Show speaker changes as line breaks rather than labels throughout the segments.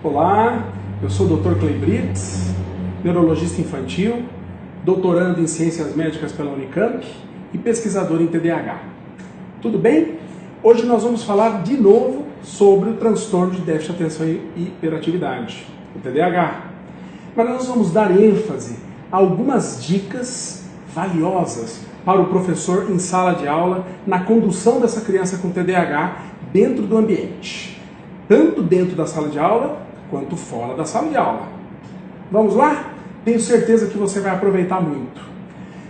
Olá, eu sou o Dr. Clay Brits, neurologista infantil, doutorando em Ciências Médicas pela Unicamp e pesquisador em TDAH. Tudo bem? Hoje nós vamos falar de novo sobre o transtorno de déficit de atenção e hiperatividade, o TDAH. Mas nós vamos dar ênfase a algumas dicas valiosas para o professor em sala de aula na condução dessa criança com TDAH dentro do ambiente, tanto dentro da sala de aula quanto fora da sala de aula. Vamos lá? Tenho certeza que você vai aproveitar muito.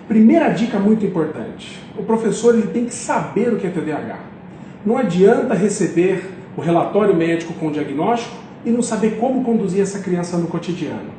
Primeira dica muito importante: o professor ele tem que saber o que é TDAH. Não adianta receber o relatório médico com o diagnóstico e não saber como conduzir essa criança no cotidiano.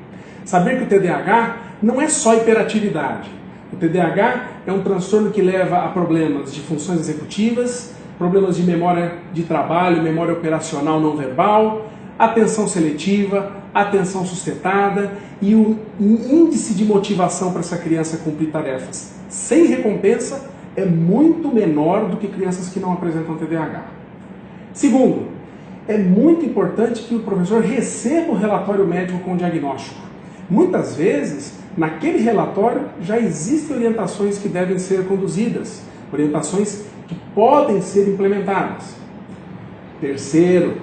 Saber que o TDAH não é só hiperatividade. O TDAH é um transtorno que leva a problemas de funções executivas, problemas de memória de trabalho, memória operacional não verbal, atenção seletiva, atenção sustentada e o índice de motivação para essa criança cumprir tarefas sem recompensa é muito menor do que crianças que não apresentam TDAH. Segundo, é muito importante que o professor receba o relatório médico com o diagnóstico. Muitas vezes, naquele relatório já existem orientações que devem ser conduzidas, orientações que podem ser implementadas. Terceiro,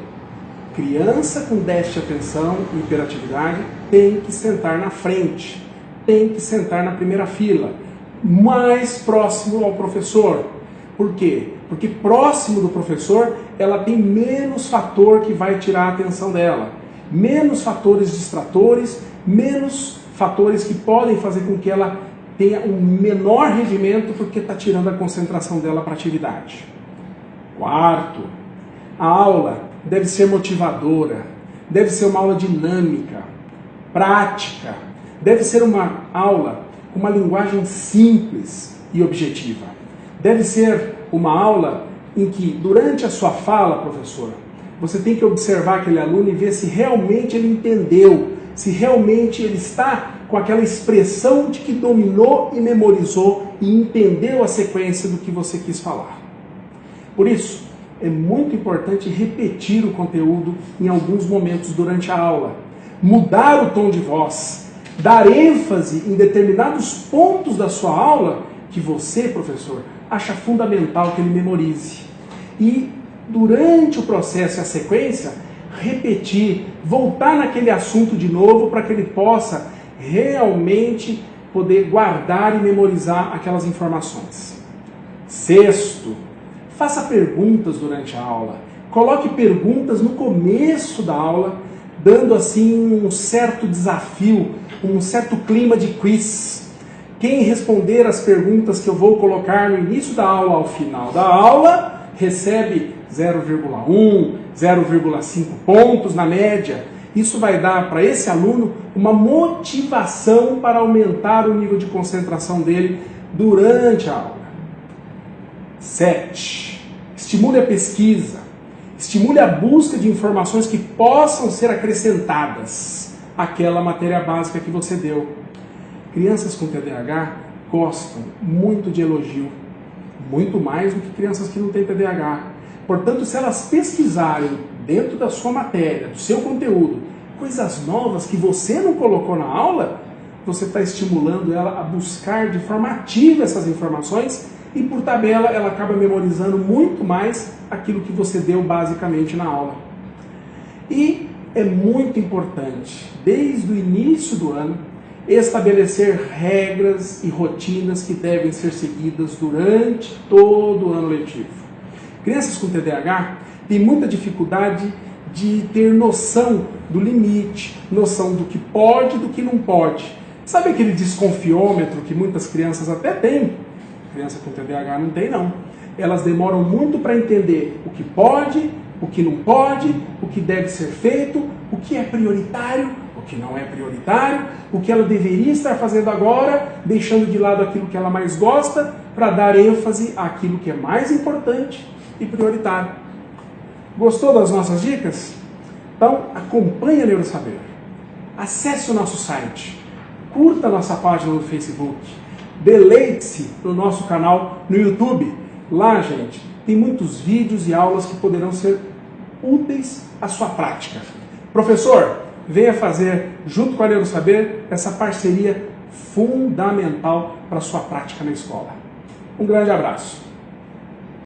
criança com déficit de atenção e hiperatividade tem que sentar na frente, tem que sentar na primeira fila, mais próximo ao professor. Por quê? Porque próximo do professor ela tem menos fator que vai tirar a atenção dela, menos fatores distratores, menos fatores que podem fazer com que ela tenha um menor rendimento porque está tirando a concentração dela para a atividade. Quarto, a aula deve ser motivadora, deve ser uma aula dinâmica, prática, deve ser uma aula com uma linguagem simples e objetiva. Deve ser uma aula em que, durante a sua fala, professor, você tem que observar aquele aluno e ver se realmente ele entendeu, se realmente ele está com aquela expressão de que dominou e memorizou e entendeu a sequência do que você quis falar. Por isso, é muito importante repetir o conteúdo em alguns momentos durante a aula, mudar o tom de voz, dar ênfase em determinados pontos da sua aula que você, professor, acha fundamental que ele memorize. E durante o processo e a sequência, repetir, voltar naquele assunto de novo para que ele possa realmente poder guardar e memorizar aquelas informações. Sexto, faça perguntas durante a aula. Coloque perguntas no começo da aula, dando assim um certo desafio, um certo clima de quiz. Quem responder as perguntas que eu vou colocar no início da aula ao final da aula, recebe 0,1, 0,5 pontos na média. Isso vai dar para esse aluno uma motivação para aumentar o nível de concentração dele durante a aula. 7. Estimule a pesquisa. Estimule a busca de informações que possam ser acrescentadas àquela matéria básica que você deu. Crianças com TDAH gostam muito de elogio, muito mais do que crianças que não têm TDAH. Portanto, se elas pesquisarem dentro da sua matéria, do seu conteúdo, coisas novas que você não colocou na aula, você está estimulando ela a buscar de forma ativa essas informações e, por tabela, ela acaba memorizando muito mais aquilo que você deu basicamente na aula. E é muito importante, desde o início do ano, estabelecer regras e rotinas que devem ser seguidas durante todo o ano letivo. Crianças com TDAH têm muita dificuldade de ter noção do limite, noção do que pode e do que não pode. Sabe aquele desconfiômetro que muitas crianças até têm? Criança com TDAH não tem, não. Elas demoram muito para entender o que pode, o que não pode, o que deve ser feito, o que é prioritário, o que não é prioritário, o que ela deveria estar fazendo agora, deixando de lado aquilo que ela mais gosta, para dar ênfase àquilo que é mais importante e prioritário. Gostou das nossas dicas? Então, acompanhe a Neurosaber. Acesse o nosso site, curta a nossa página no Facebook, deleite-se no nosso canal no YouTube. Lá, gente, tem muitos vídeos e aulas que poderão ser úteis à sua prática. Professor, venha fazer, junto com a NeuroSaber, essa parceria fundamental para a sua prática na escola. Um grande abraço.